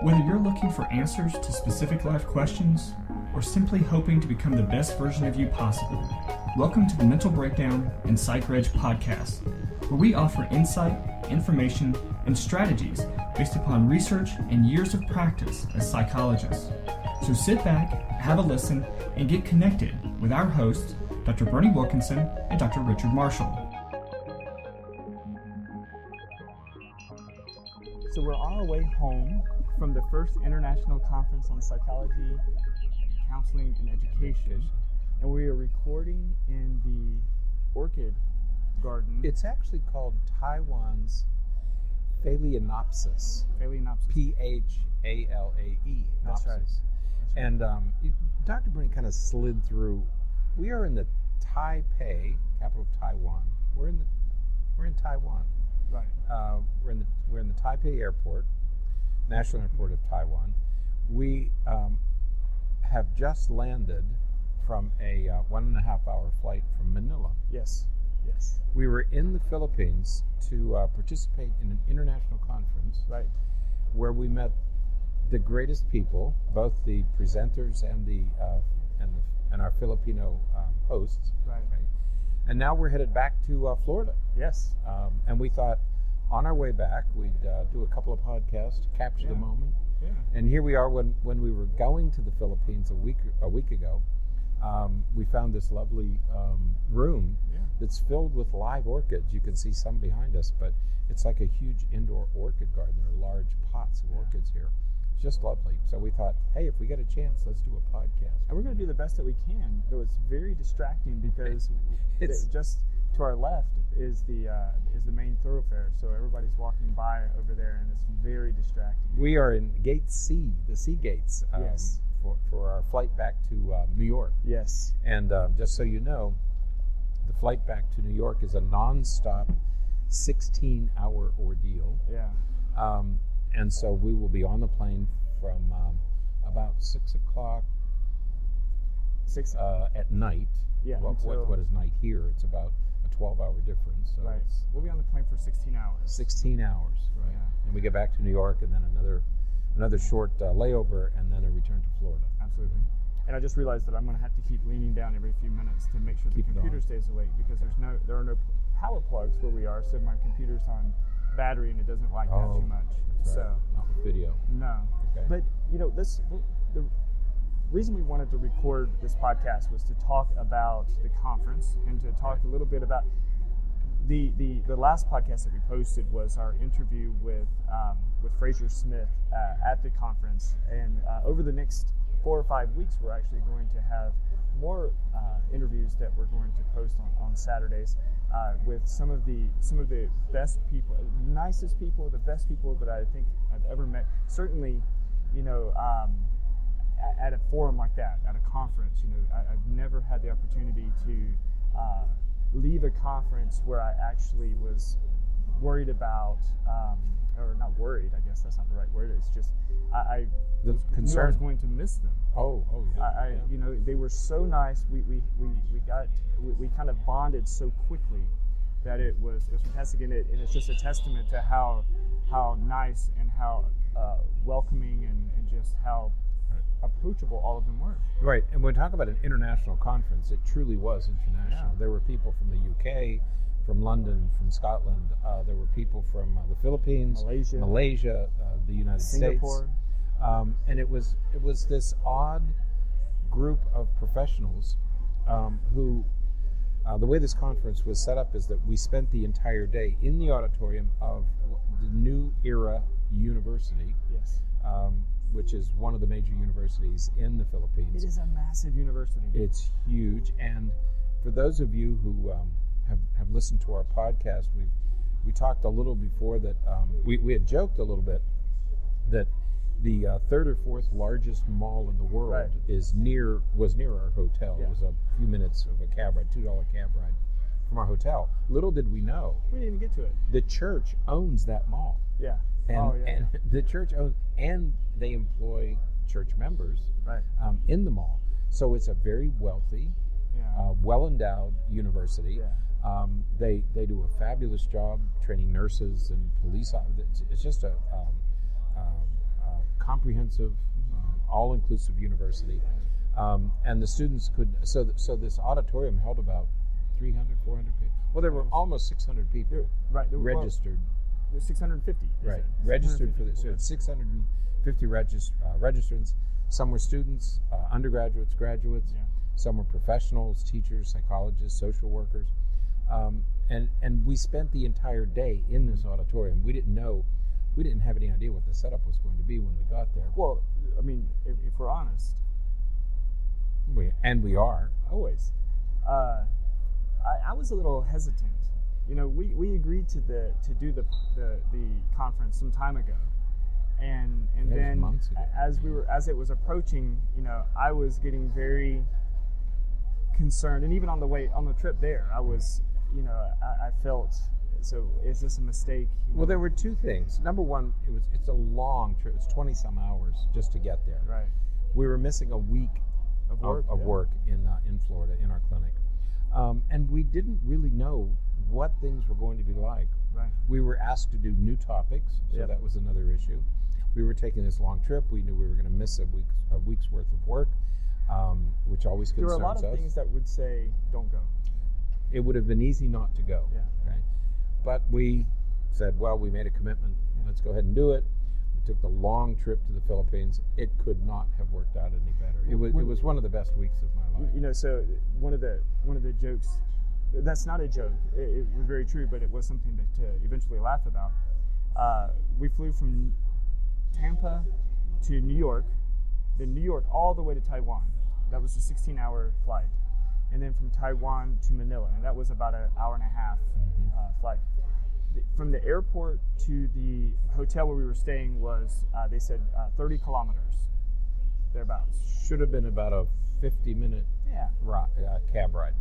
Whether you're looking for answers to specific life questions or simply hoping to become the best version of you possible, welcome to the Mental Breakdown and Psychreg podcast, where we offer insight, information, and strategies based upon research and years of practice as psychologists. So sit back, have a listen, and get connected with our hosts, Dr. Berney and Dr. Richard Marshall. So we're on our way home from the first International Conference on Psychology, Counseling, and Education, and we are recording in the Orchid Garden. It's actually called Taiwan's Phalaenopsis. Phalaenopsis. P-H-A-L-A-E. That's right. And Dr. Berney kind of slid through. We are in the Taipei, capital of Taiwan. We're in Taiwan. Right. We're in the Taipei Airport, National Airport of Taiwan. We have just landed from a 1.5-hour flight from Manila. Yes. We were in the Philippines to participate in an international conference, Right. where we met the greatest people, both the presenters and our Filipino hosts. Right. And now we're headed back to Florida. Yes. And we thought, on our way back, we'd do a couple of podcasts to capture the moment. Yeah. And here we are when we were going to the Philippines a week ago. We found this lovely room that's filled with live orchids. You can see some behind us, but it's like a huge indoor orchid garden. There are large pots of orchids here. It's just lovely. So we thought, hey, if we get a chance, let's do a podcast. And we're going to do the best that we can, though it's very distracting because it's just to our left is the main thoroughfare. So everybody's walking by over there, and it's very distracting. We are in Gate C, the C gates, Yes. for our flight back to New York. Yes. And just so you know, the flight back to New York is a non-stop 16-hour ordeal. Yeah. And so we will be on the plane from about 6 o'clock at night. Yeah. What is night here? It's about a 12-hour difference. So Right. it's We'll be on the plane for 16 hours. 16 hours, right? Yeah. And we get back to New York, and then another short layover, and then a return to Florida. Absolutely. And I just realized that I'm going to have to keep leaning down every few minutes to make sure the Keep it computer on. stays awake because there are no power plugs where we are, so my computer's on battery and it doesn't like that too much. That's right. So Not with video. no. Okay. But the reason we wanted to record this podcast was to talk about the conference and to talk a little bit about the last podcast that we posted was our interview with Fraser Smith at the conference, and over the next 4 or 5 weeks we're actually going to have more interviews that we're going to post on Saturdays with some of the best people, nicest people, the best people that I think I've ever met. Certainly, at a forum like that, at a conference, I've never had the opportunity to leave a conference where I actually was worried about, or not worried, I guess that's not the right word. It's just I knew I was going to miss them. Oh yeah. They were so nice. We kind of bonded so quickly that it was fantastic, and it's just a testament to how nice and how welcoming and just how approachable all of them were. Right, and when we talk about an international conference, it truly was international. Yeah. There were people from the UK, from London, from Scotland. There were people from the Philippines, Malaysia, the United Singapore. States. And it was this odd group of professionals who, the way this conference was set up is that we spent the entire day in the auditorium of the New Era University. Yes. Which is one of the major universities in the Philippines. It is a massive university. It's huge, and for those of you who have listened to our podcast, we talked a little before that we had joked a little bit that the third or fourth largest mall in the world was near our hotel. Yeah. It was a few minutes of a cab ride, $2 cab ride from our hotel. Little did we know, We didn't even get to it. the church owns that mall. Yeah. And the church owns, and they employ church members in the mall. So it's a very wealthy, well-endowed university. Yeah. They do a fabulous job training nurses and police officers. It's just a comprehensive, all-inclusive university. And the students could, so this auditorium held about 300, 400 people. Well, there were almost 600 people registered. There's 650. Right, registered for this. So it's 650 registrants. Some were students, undergraduates, graduates. Yeah. Some were professionals, teachers, psychologists, social workers. And we spent the entire day in this auditorium. We didn't have any idea what the setup was going to be when we got there. Well, I mean, if we're honest. We are. Always. I was a little hesitant. You know, we agreed to do the conference some time ago. And then months ago. as it was approaching, you know, I was getting very concerned, and even on the trip there, I was, you know, I felt, so is this a mistake? You know? Well, there were two things. Number one, it's a long trip. It's 20 some hours just to get there. Right. We were missing a week of work in Florida in our clinic, and we didn't really know what things were going to be like. Right. We were asked to do new topics, so that was another issue. We were taking this long trip. We knew we were going to miss a week's worth of work, which always concerns us. There were a lot of things that would say, don't go. It would have been easy not to go. Yeah. Right? But we said, well, we made a commitment. Yeah. Let's go ahead and do it. We took the long trip to the Philippines. It could not have worked out any better. It was one of the best weeks of my life. You know, so one of the jokes, that's not a joke. It was very true, but it was something to eventually laugh about. We flew from Tampa to New York, then New York all the way to Taiwan. That was a 16-hour flight. And then from Taiwan to Manila, and that was about an hour and a half flight. From the airport to the hotel where we were staying was, they said, 30 kilometers, thereabouts. Should have been about a 50-minute cab ride.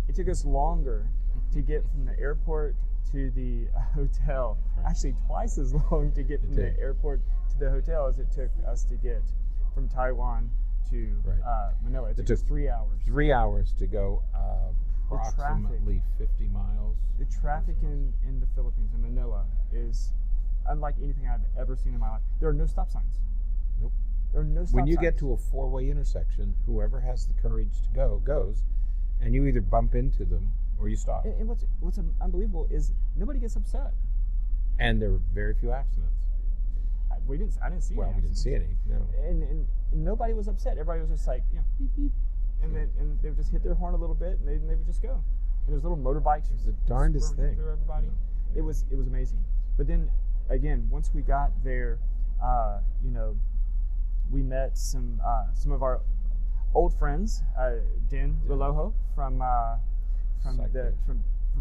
It took us longer to get from the airport to the hotel. Actually, twice as long to get from the airport to the hotel as it took us to get from Taiwan to Manila. It took us 3 hours. 3 hours to go approximately 50 miles. The traffic in the Philippines, in Manila, is unlike anything I've ever seen in my life. There are no stop signs. Nope. There are no stop signs. When you get to a four-way intersection, whoever has the courage to go, goes, and you either bump into them or you stop. And what's unbelievable is nobody gets upset. And there were very few accidents. I didn't see any. Well, we didn't see any, no. And nobody was upset. Everybody was just like, you know, beep, beep. And they would just hit their horn a little bit, and they would just go. And there's little motorbikes. It was the darndest thing. Through everybody. Yeah. It was amazing. But then, again, once we got there, you know, we met some of our old friends, Dan Relojo from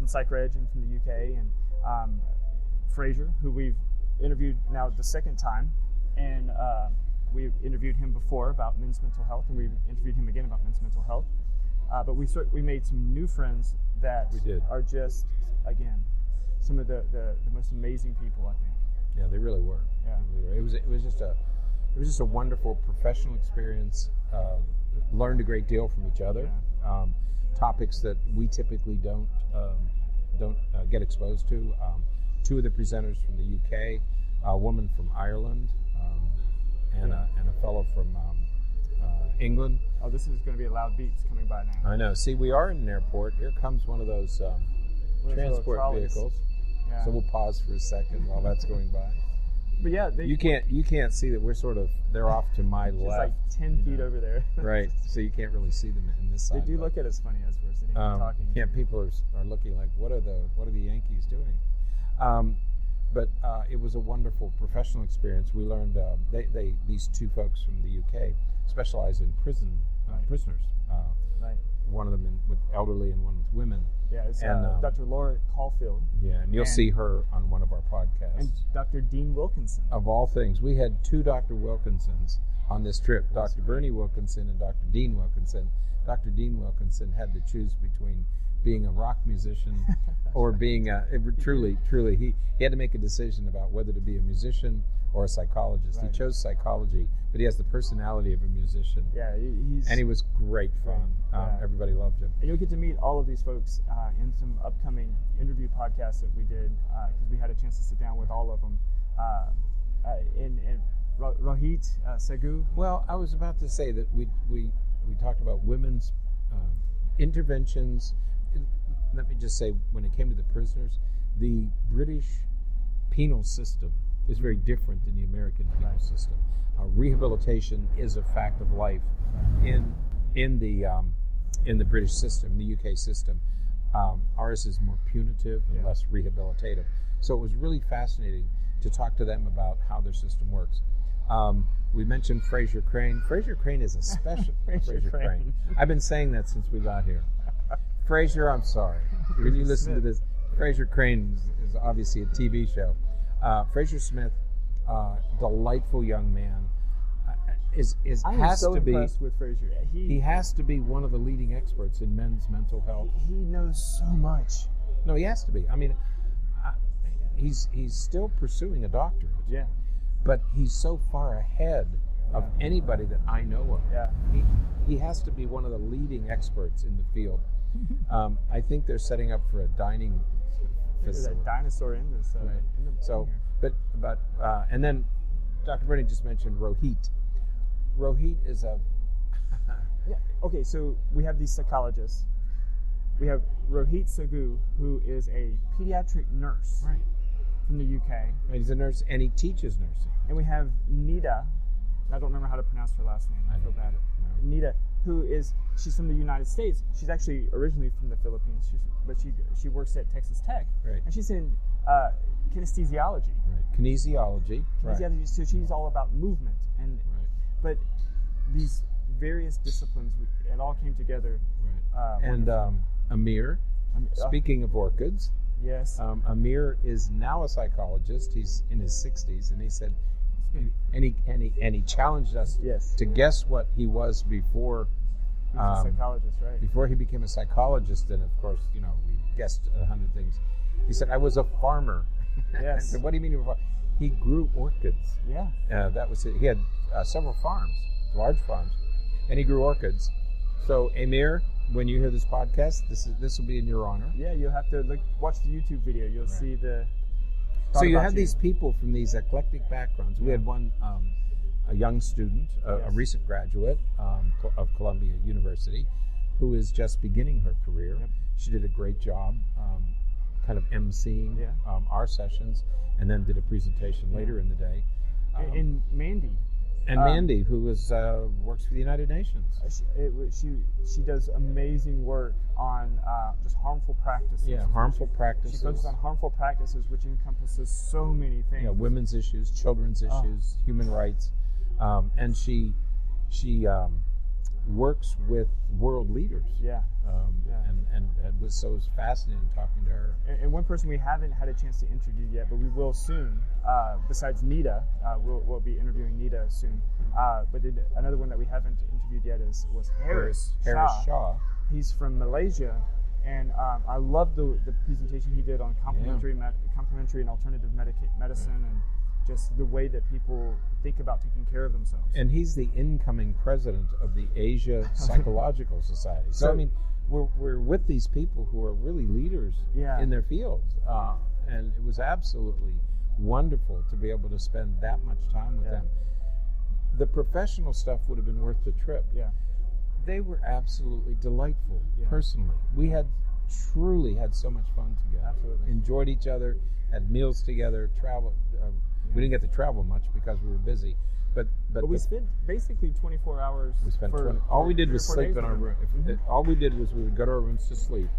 Psychreg and from the UK, and Fraser, who we've interviewed now the second time, and we interviewed him before about men's mental health, and we've interviewed him again about men's mental health. But we made some new friends that are just, again, some of the most amazing people, I think. Yeah, they really were. Yeah. It was just a wonderful professional experience. Learned a great deal from each other. Yeah. Topics that we typically don't get exposed to. Two of the presenters from the UK, a woman from Ireland, and a fellow from England. Oh, this is going to be a loud beeps coming by now. I know. See, we are in an airport. Here comes one of those transport vehicles. Yeah. So we'll pause for a second while that's going by. But yeah, you can't see that we're they're off to my just left. Like 10 feet over there. Right. So you can't really see them in this side. They do look at us funny as we're sitting here talking. Yeah, people are looking like, what are the Yankees doing? But it was a wonderful professional experience. We learned these two folks from the UK specialize in prisoners. Right. One of them with elderly and one with women. Yeah, it's Dr. Laura Caulfield. Yeah, and you'll see her on one of our podcasts. And Dr. Dean Wilkinson. Of all things, we had two Dr. Wilkinsons on this trip, Dr. Berney Wilkinson and Dr. Dean Wilkinson. Dr. Dean Wilkinson had to choose between being a rock musician or being truly he had to make a decision about whether to be a musician or a psychologist. Right. He chose psychology, but he has the personality of a musician. Yeah, and he was great fun. Yeah. Everybody loved him. And you'll get to meet all of these folks in some upcoming interview podcasts that we did, because we had a chance to sit down with all of them. And Rohit Segu. Well, I was about to say that we talked about women's interventions. Let me just say, when it came to the prisoners, the British penal system is very different than the American penal system. Rehabilitation is a fact of life in the British system, the UK system. Ours is more punitive and less rehabilitative. So it was really fascinating to talk to them about how their system works. We mentioned Fraser Crane. Fraser Crane is a special Fraser Crane. I've been saying that since we got here. Fraser, I'm sorry. When you listen to this, Fraser Crane is obviously a TV show. Fraser Smith, delightful young man, has to be impressed with Fraser. He has to be one of the leading experts in men's mental health. He knows so much. No, he has to be. I mean, he's still pursuing a doctorate. Yeah. But he's so far ahead of anybody that I know of. Yeah. He has to be one of the leading experts in the field. I think they're setting up for a dining facility. There's a dinosaur in this. Right. In but and then Dr. Berney just mentioned Rohit. Rohit is a Okay, so we have these psychologists. We have Rohit Segu, who is a pediatric nurse from the UK. Right, he's a nurse and he teaches nursing. And we have Nita. I don't remember how to pronounce her last name. I feel bad. No. Nita, she's from the United States. She's actually originally from the Philippines, but she works at Texas Tech. Right. And she's in kinesthesiology. Right. Kinesiology. Right. So she's all about movement. But these various disciplines, it all came together. Right. And Amir, speaking of orchids, yes. Amir is now a psychologist. He's in his 60s, and he said, and he challenged us to guess what he was before. He was a psychologist, right? Before he became a psychologist, and of course, we guessed 100 things. He said, "I was a farmer." Yes. I said, "What do you mean you were a farmer?" He grew orchids. Yeah. That was it. He had several farms, large farms, and he grew orchids. So, Amir, when you hear this podcast, this will be in your honor. Yeah, you'll have to watch the YouTube video. You'll see the. So you have these people from these eclectic backgrounds. We had one, a young student, a recent graduate of Columbia University, who is just beginning her career. Yep. She did a great job, kind of emceeing our sessions, and then did a presentation later in the day. And Mandy. And Mandy, who works for the United Nations. She does amazing work on just harmful practices. Yeah, harmful practices. She focuses on harmful practices, which encompasses so many things. Yeah, women's issues, children's issues, human rights, and she works with world leaders. Yeah. And it was fascinating talking to her. And one person we haven't had a chance to interview yet, but we will soon. Besides Nita, we'll be interviewing Nita soon. But another one that we haven't interviewed yet was Harris Shaw. He's from Malaysia, and I love the presentation he did on complementary and alternative medicine, and just the way that people think about taking care of themselves. And he's the incoming president of the Asia Psychological Society. So I mean, we're with these people who are really leaders in their fields, and it was absolutely wonderful to be able to spend that much time with them. The professional stuff would have been worth the trip. Yeah, they were absolutely delightful. Personally, we truly had so much fun together. Absolutely enjoyed each other, had meals together, traveled. We didn't get to travel much because we were busy, but we spent basically 24 hours. We spent 20. All we did was sleep in our room. All we did was we would go to our rooms to sleep,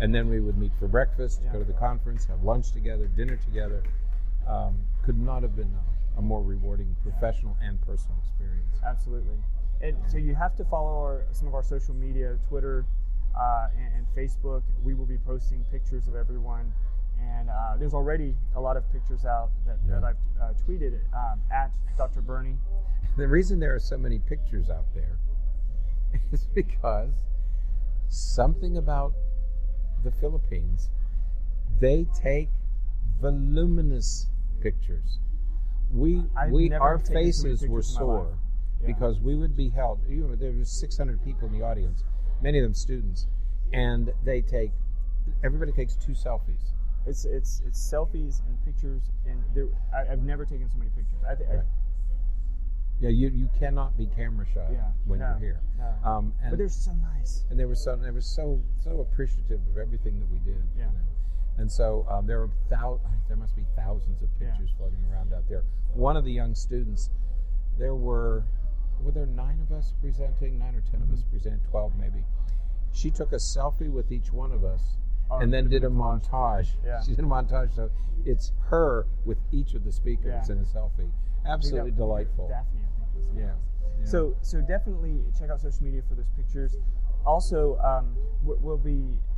and then we would meet for breakfast, go to the conference, have lunch together, dinner together. Could not have been a more rewarding professional and personal experience. Absolutely, and so you have to follow some of our social media, Twitter and Facebook. We will be posting pictures of everyone. And there's already a lot of pictures out that I've tweeted at Dr. Berney. The reason there are so many pictures out there is because something about the Philippines, they take voluminous pictures. Our faces were sore because we would be held. There was 600 people in the audience, many of them students, and everybody takes 2 selfies. It's selfies and pictures, and I've never taken so many pictures. Yeah, you cannot be camera shy when you're here. No. But they're so nice. And they were so appreciative of everything that we did. Yeah. And so there must be thousands of pictures floating around out there. One of the young students, were there 9 of us presenting, 9 or 10 of us presenting, 12 maybe. She took a selfie with each one of us and then did a montage. Yeah. She did a montage, so it's her with each of the speakers in a selfie. Absolutely delightful. Daphne, I think. Yeah. So definitely check out social media for those pictures. Also,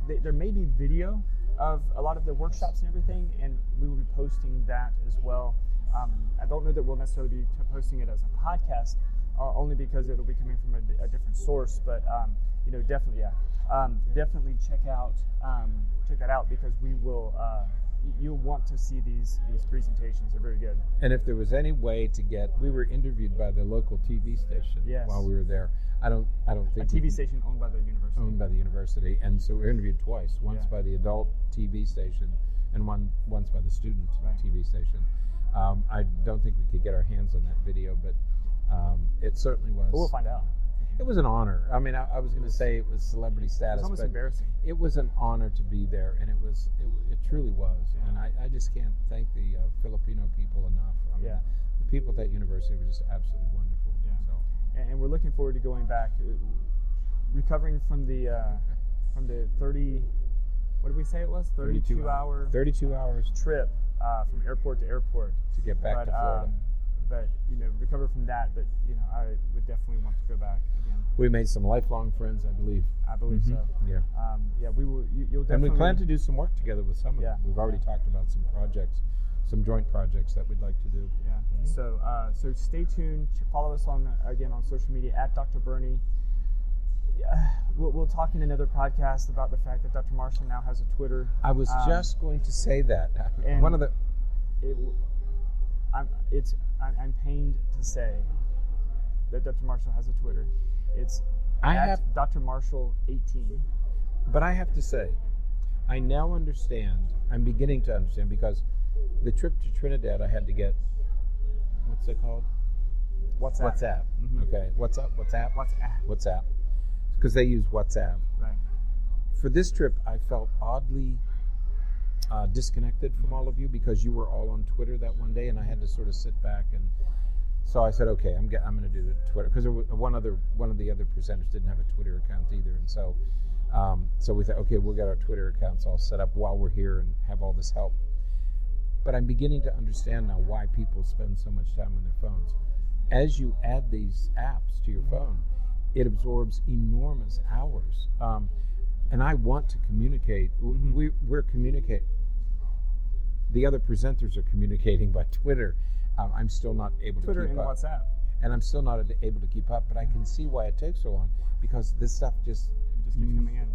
there may be video of a lot of the workshops and everything, and we will be posting that as well. I don't know that we'll necessarily be posting it as a podcast, only because it'll be coming from a different source. But definitely check that out, because we will. You'll want to see these presentations. They're very good. And if there was any way to we were interviewed by the local TV station while we were there. I don't think a TV station owned by the university. Owned by the university, and so we were interviewed twice. Once by the adult TV station, and once by the student TV station. I don't think we could get our hands on that video, but it certainly was. But we'll find out. It was an honor. I mean, I was going to say it was celebrity status, it's almost but embarrassing. It was an honor to be there, and it truly was. Yeah. And I just can't thank the Filipino people enough. I mean, the people at that university were just absolutely wonderful. Yeah. So. And we're looking forward to going back, recovering from the 30. What did we say it was? 32 hours trip from airport to airport to get back to Florida. But recover from that. But I would definitely want to go back again. We made some lifelong friends, I believe. I believe so. Yeah. We will. You'll definitely. And we plan to do some work together with some of them. We've already talked about some projects, some joint projects that we'd like to do. Yeah. Mm-hmm. So stay tuned. Follow us on social media at Dr. Berney. We'll talk in another podcast about the fact that Dr. Marshall now has a Twitter. I was just going to say that. I'm pained to say that Dr. Marshall has a Twitter. It's Dr. Marshall 18. But I have to say, I now understand. I'm beginning to understand, because the trip to Trinidad, I had to get, what's it called? WhatsApp. Mm-hmm. Okay. WhatsApp. Because they use WhatsApp. Right. For this trip, I felt oddly disconnected from all of you, because you were all on Twitter that one day, and I had to sort of sit back, and so I said, okay, I'm going to do the Twitter, because one of the other presenters didn't have a Twitter account either, and so we thought, okay, we'll get our Twitter accounts all set up while we're here and have all this help. But I'm beginning to understand now why people spend so much time on their phones. As you add these apps to your phone, it absorbs enormous hours. And I want to communicate. Mm-hmm. We're communicating. The other presenters are communicating by Twitter. I'm still not able to keep up. Twitter and WhatsApp. And I'm still not able to keep up, but I can see why it takes so long, because this stuff just keeps coming in.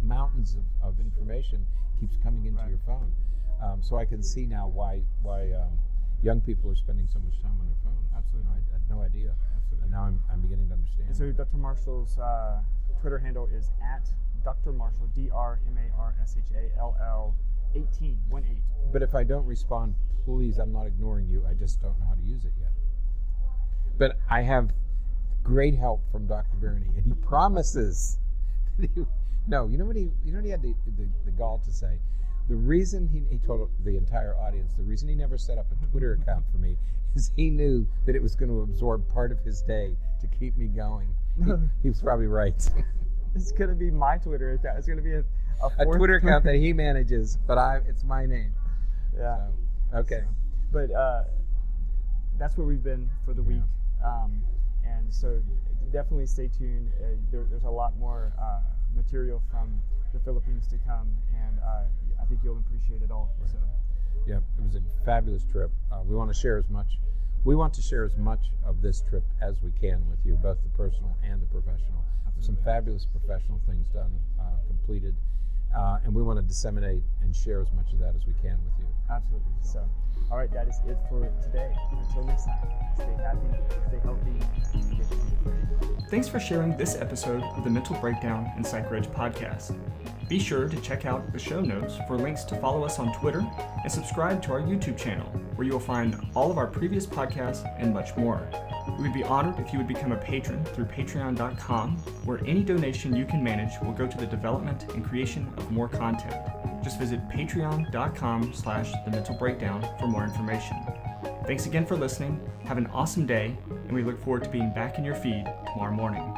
Mountains of information keeps coming into your phone. So I can see now why young people are spending so much time on their phones. Absolutely. I had no idea. Absolutely. And now I'm beginning to understand. And so Dr. Marshall's Twitter handle is at Dr. Marshall, DrMarshall 18. But if I don't respond, please, I'm not ignoring you. I just don't know how to use it yet. But I have great help from Dr. Berney, and he promises that you know what he had the gall to say. The reason he told the entire audience, the reason he never set up a Twitter account for me is he knew that it was going to absorb part of his day to keep me going. He was probably right. It's going to be my Twitter account. It's going to be a Twitter account that he manages, but it's my name. Yeah. So, okay. But that's where we've been for the week. And so definitely stay tuned. There's a lot more material from the Philippines to come, and I think you'll appreciate it all. Right. So. Yeah, it was a fabulous trip. We want to share as much of this trip as we can with you, both the personal and the professional. Some fabulous professional things done, completed, and we want to disseminate and share as much of that as we can with you. Absolutely. So, all right, that is it for today. Until next time, stay happy, stay healthy, and stay free. Thanks for sharing this episode of the Mental Breakdown and Psychreg podcast. Be sure to check out the show notes for links to follow us on Twitter and subscribe to our YouTube channel, where you will find all of our previous podcasts and much more. We would be honored if you would become a patron through patreon.com, where any donation you can manage will go to the development and creation of more content. Just visit patreon.com/thementalbreakdown for more information. Thanks again for listening. Have an awesome day, and we look forward to being back in your feed tomorrow morning.